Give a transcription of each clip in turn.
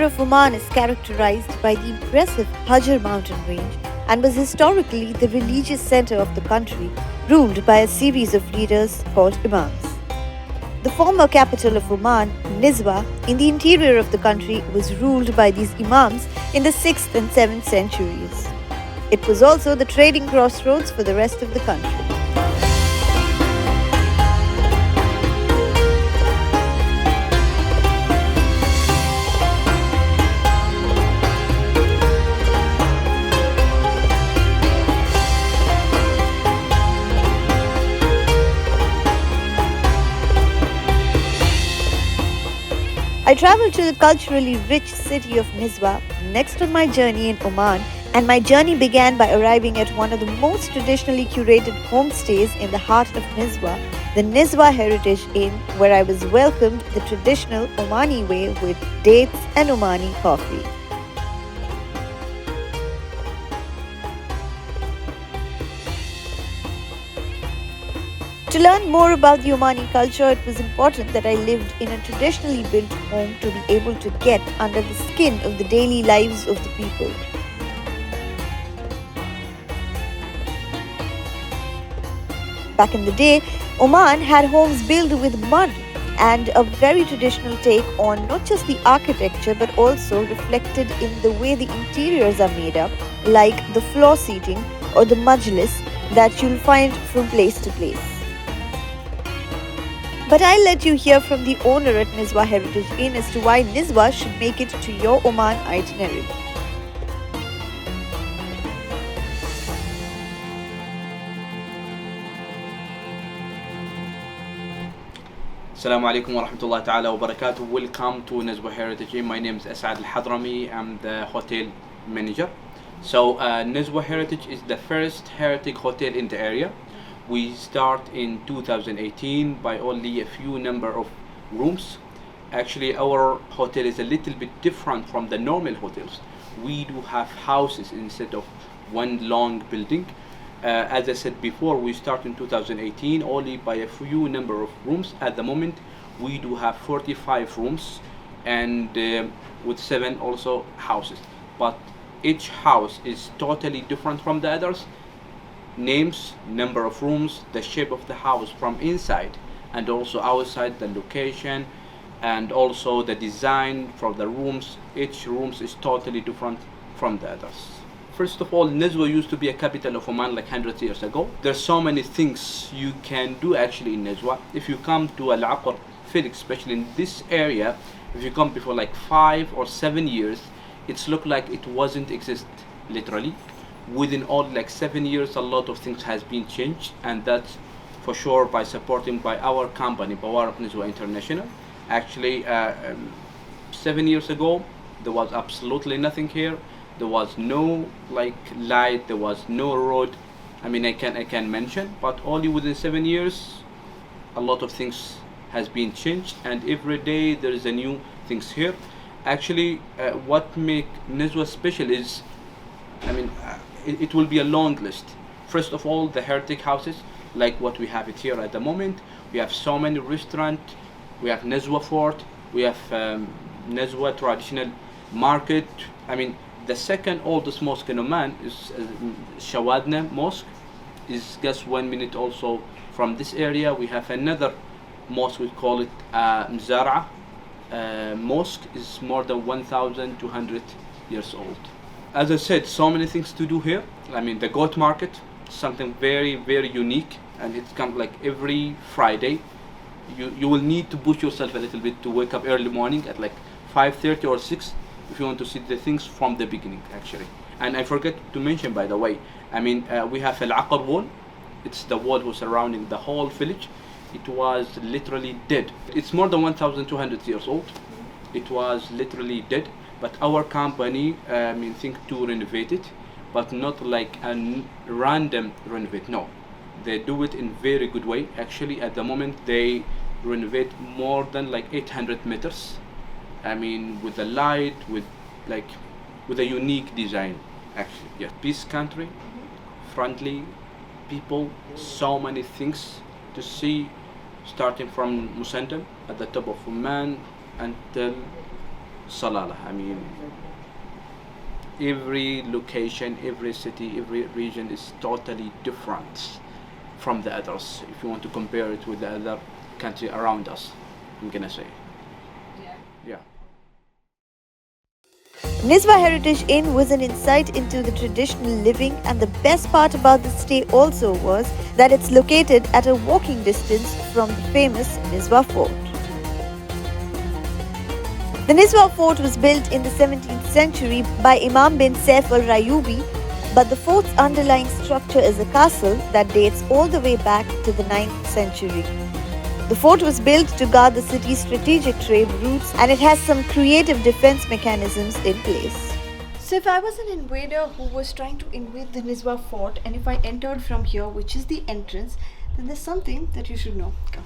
of Oman is characterized by the impressive Hajar mountain range and was historically the religious center of the country, ruled by a series of leaders called Imams. The former capital of Oman, Nizwa, in the interior of the country, was ruled by these Imams in the 6th and 7th centuries. It was also the trading crossroads for the rest of the country. I traveled to the culturally rich city of Nizwa next on my journey in Oman, and my journey began by arriving at one of the most traditionally curated homestays in the heart of Nizwa, the Nizwa Heritage Inn, where I was welcomed the traditional Omani way with dates and Omani coffee. To learn more about the Omani culture, it was important that I lived in a traditionally built home to be able to get under the skin of the daily lives of the people. Back in the day, Oman had homes built with mud and a very traditional take on not just the architecture but also reflected in the way the interiors are made up, like the floor seating or the majlis that you'll find from place to place. But I'll let you hear from the owner at Nizwa Heritage Inn as to why Nizwa should make it to your Oman itinerary. Assalamu alaikum wa rahmatullahi ta'ala wa barakatuh. Welcome to Nizwa Heritage Inn. My name is Asad Al-Hadrami. I'm the hotel manager. So Nizwa Heritage is the first heritage hotel in the area. We start in 2018 by only a few number of rooms. Actually, our hotel is a little bit different from the normal hotels. We do have houses instead of one long building. As I said before, we start in 2018 only by a few number of rooms. At the moment, we do have 45 rooms and with 7 also houses. But each house is totally different from the others. Names, number of rooms, the shape of the house from inside and also outside, the location and also the design for the rooms. Each rooms is totally different from the others. First of all, Nizwa used to be a capital of Oman like 100 years ago. There's so many things you can do actually in Nizwa. If you come to Al-Aqr field, especially in this area, if you come before like 5 or 7 years, it's looked like it wasn't exist literally. Within all like 7 years, a lot of things has been changed, and that's for sure by supporting by our company, Bawarak Nizwa International. Actually, 7 years ago, there was absolutely nothing here. There was no like light, there was no road. I mean, I can mention, but only within 7 years, a lot of things has been changed, and every day there is a new things here. Actually, what make Nizwa special is, I mean, it will be a long list. First of all, the heritage houses, like what we have it here at the moment. We have so many restaurants. We have Nizwa Fort. We have Nizwa traditional market. I mean, the second oldest mosque in Oman is Shawadna Mosque. Is just 1 minute also from this area. We have another mosque, we call it Mzara Mosque, is more than 1,200 years old. As I said, so many things to do here. I mean, the goat market, something very, very unique, and it's come like every Friday. You will need to push yourself a little bit to wake up early morning at like 5:30 or 6 if you want to see the things from the beginning actually. And I forgot to mention, by the way, I mean, we have Al-Aqar wall. It's the wall who's surrounding the whole village. It was literally dead. It's more than 1,200 years old. It was literally dead. But our company, think to renovate it, but not like a random renovate. No, they do it in very good way. Actually, at the moment, they renovate more than like 800 meters. I mean, with the light, with a unique design. Actually, yeah, peace country, friendly people, so many things to see, starting from Musandam at the top of Oman until Salalah. I mean, every location, every city, every region is totally different from the others. If you want to compare it with the other country around us, I'm gonna say, yeah. Nizwa Heritage Inn was an insight into the traditional living, and the best part about the stay also was that it's located at a walking distance from the famous Nizwa Fort. The Nizwa Fort was built in the 17th century by Imam bin Saif al-Rayubi, but the fort's underlying structure is a castle that dates all the way back to the 9th century. The fort was built to guard the city's strategic trade routes, and it has some creative defense mechanisms in place. So if I was an invader who was trying to invade the Nizwa fort, and if I entered from here, which is the entrance, then there's something that you should know. Come.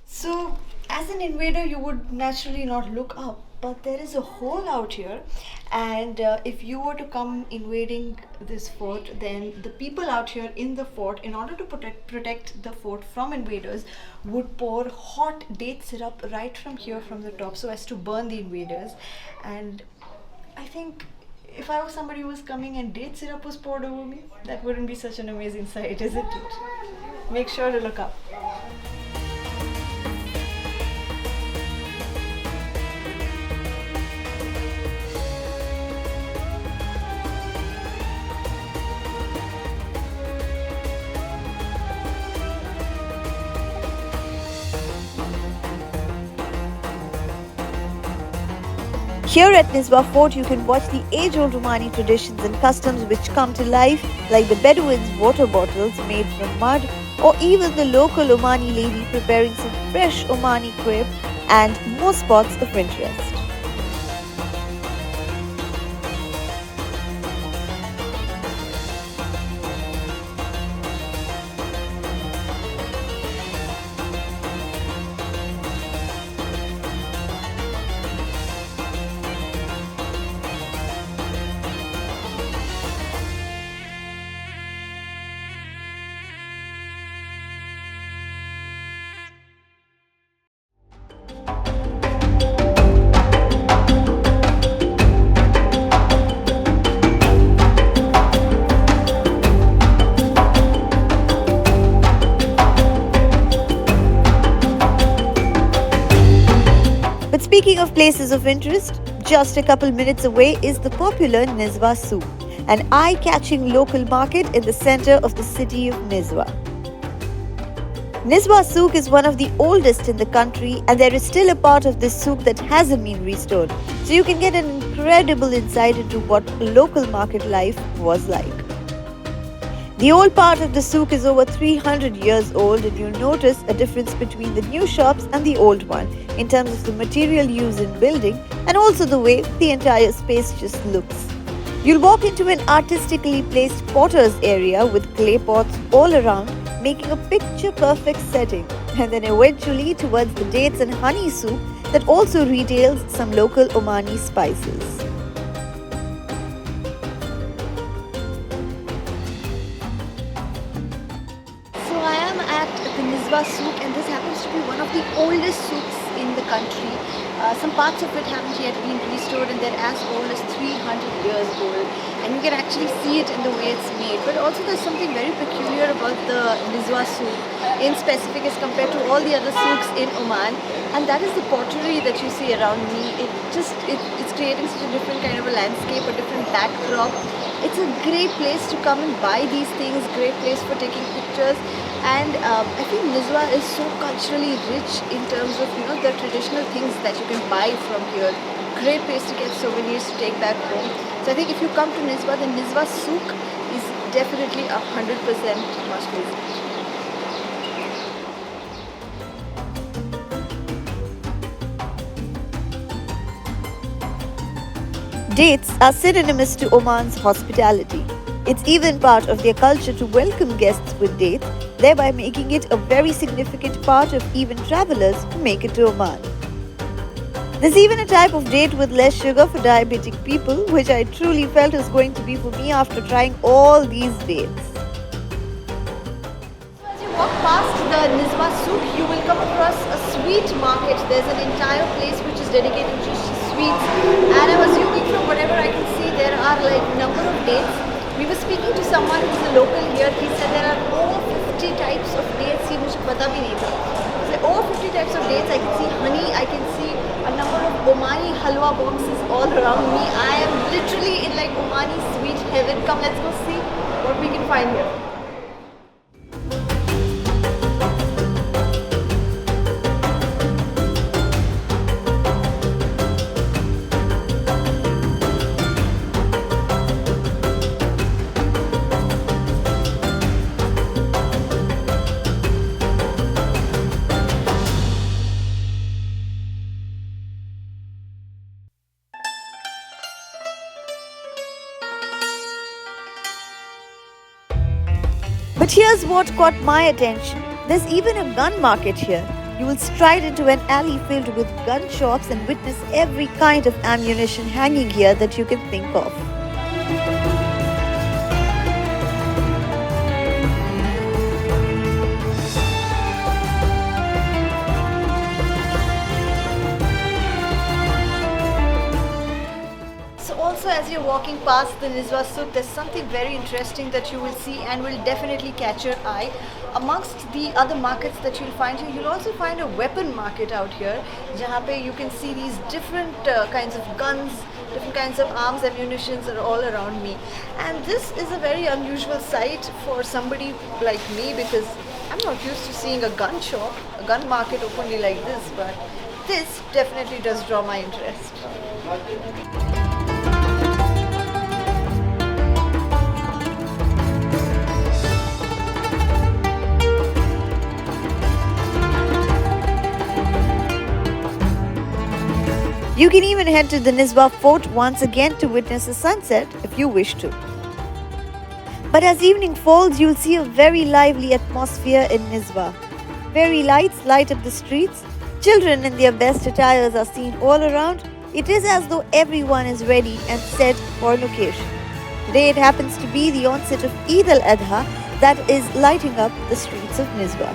So as an invader, you would naturally not look up, but there is a hole out here, and if you were to come invading this fort, then the people out here in the fort, in order to protect the fort from invaders, would pour hot date syrup right from here from the top so as to burn the invaders. And I think if I was somebody who was coming and date syrup was poured over me, that wouldn't be such an amazing sight, isn't it? Make sure to look up. Here at Nizwa Fort, you can watch the age-old Omani traditions and customs which come to life, like the Bedouins' water bottles made from mud, or even the local Omani lady preparing some fresh Omani crepe, and more spots of interest. But speaking of places of interest, just a couple minutes away is the popular Nizwa souq, an eye-catching local market in the center of the city of Nizwa. Nizwa souq is one of the oldest in the country, and there is still a part of this souq that hasn't been restored, so you can get an incredible insight into what local market life was like. The old part of the souq is over 300 years old, and you'll notice a difference between the new shops and the old one in terms of the material used in building and also the way the entire space just looks. You'll walk into an artistically placed potter's area with clay pots all around, making a picture-perfect setting, and then eventually towards the dates and honey souq that also retails some local Omani spices. So I am at the Nizwa souq, and this happens to be one of the oldest souqs in the country. Some parts of it haven't yet been restored, and they're as old as 300 years old, and you can actually see it in the way it's made. But also there's something very peculiar about the Nizwa souq in specific as compared to all the other souqs in Oman, and that is the pottery that you see around me. It's creating such a different kind of a landscape, a different backdrop. It's a great place to come and buy these things, great place for taking pictures. And I think Nizwa is so culturally rich in terms of the traditional things that you can buy from here. Great place to get souvenirs to take back home. So I think if you come to Nizwa, then Nizwa souq is definitely 100% must visit. Dates are synonymous to Oman's hospitality. It's even part of their culture to welcome guests with dates, thereby making it a very significant part of even travelers who make it to Oman. There's even a type of date with less sugar for diabetic people, which I truly felt is going to be for me after trying all these dates. So as you walk past the Nizwa souq, you will come across a sweet market. There's an entire place which is dedicated just to sweets, and I'm assuming from whatever I can see there are like number of dates. We were speaking to someone who's a local here. He said there are over 50 types of dates. He मुझे पता भी नहीं था. So over 50 types of dates. I can see honey. I can see a number of Omani halwa boxes all around me. I am literally in like Omani sweet heaven. Come, let's go see what we can find here. But here's what caught my attention. There's even a gun market here. You will stride into an alley filled with gun shops and witness every kind of ammunition hanging here that you can think of. Also, as you're walking past the Nizwa souq, there's something very interesting that you will see and will definitely catch your eye. Amongst the other markets that you'll find here, you'll also find a weapon market out here, jahan pe you can see these different kinds of guns, different kinds of arms, ammunitions are all around me. And this is a very unusual sight for somebody like me, because I'm not used to seeing a gun shop, a gun market openly like this, but this definitely does draw my interest. You can even head to the Nizwa fort once again to witness the sunset if you wish to. But as evening falls, you'll see a very lively atmosphere in Nizwa. Fairy lights light up the streets. Children in their best attires are seen all around. It is as though everyone is ready and set for an occasion. Today it happens to be the onset of Eid al-Adha that is lighting up the streets of Nizwa.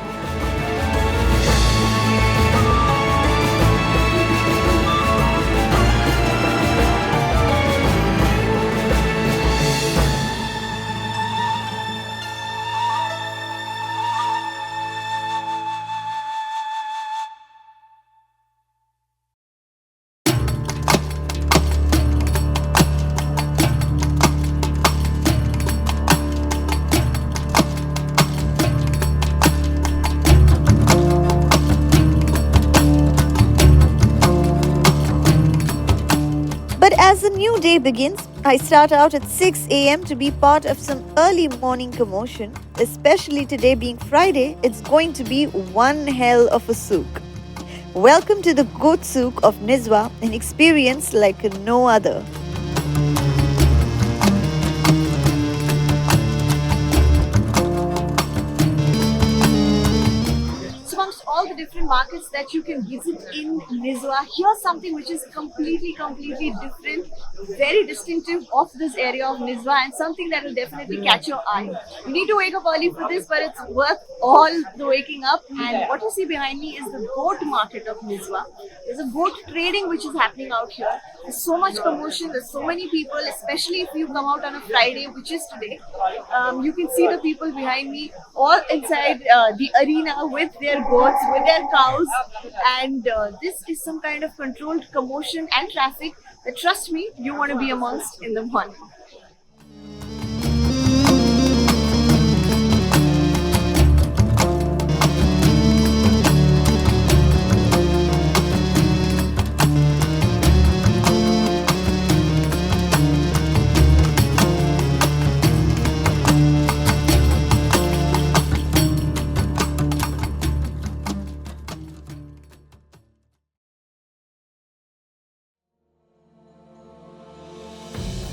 But as the new day begins, I start out at 6 a.m. to be part of some early morning commotion. Especially today being Friday, it's going to be one hell of a souq. Welcome to the goat souq of Nizwa, an experience like no other. Amongst all the different markets that you can visit in Nizwa, here's something which is completely different, very distinctive of this area of Nizwa, and something that will definitely catch your eye. You need to wake up early for this, but it's worth all the waking up. And what you see behind me is the goat market of Nizwa. There's a goat trading which is happening out here. There's so much commotion, there's so many people, especially if you come out on a Friday, which is today. You can see the people behind me all inside the arena with their goats, with their cows, and this is some kind of controlled commotion and traffic that, trust me, you want to be amongst in the morning.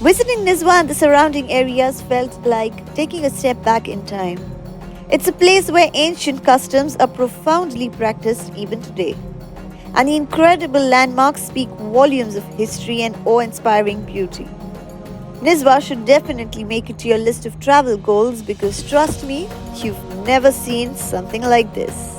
Visiting Nizwa and the surrounding areas felt like taking a step back in time. It's a place where ancient customs are profoundly practiced even today. And the incredible landmarks speak volumes of history and awe-inspiring beauty. Nizwa should definitely make it to your list of travel goals, because trust me, you've never seen something like this.